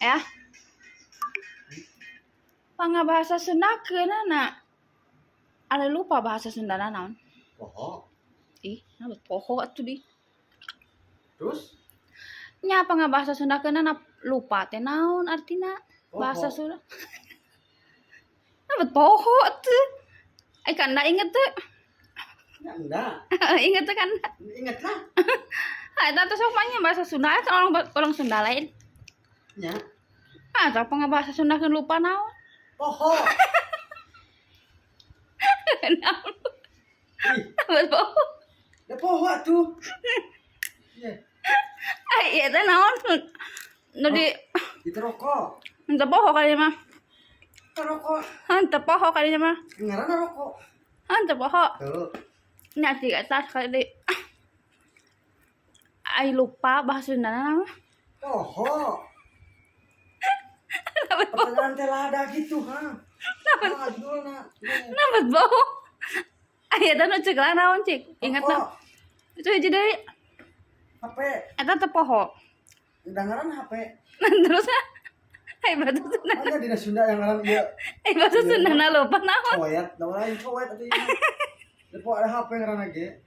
Ya. Pangabahasa Sunda keunana. Ada lupa bahasa Sunda naon? Poho. Ih, apa poho atuh di. Terus? Nya pangabahasa Sunda keunana lupa teh naon artina? Bahasa Poho. Sunda. Apa poho tuh? Kanda inget tuh. Ya enggak. Inget tuh kan? Ingat lah. Eta tuh sopanya bahasa Sunda kan orang Sunda lain. Ya. Tapi pangabahasa Sunda keun lupa naon? Poho. Naon? Ih, Apa poho? ya poho atuh. Ya. Iya teh naon? Nu di Itu rokok. henteu poho kali mah. Rokok. Henteu poho kali mah. Ngaranna rokok. Henteu poho. Tuh. Nya ti eta kali. Ai lupa bahasa Sunda naon? Poho. Apa poho? Pertanyaan teh lada gitu, ha. Ajulna. Kenapa poho? Aya teh nu ceuk lah naon cik? Ingat Rokok. na. Itu hiji deui. HP. Eta teh poho. Dengaran HP. Terus ai bahasa Sunda. Mana dina Sunda yang ngaran ieu? Bahasa Sunda na lupa naon? Coet, da lain coet atuh ieu. Depo ada HP ngaranna ge.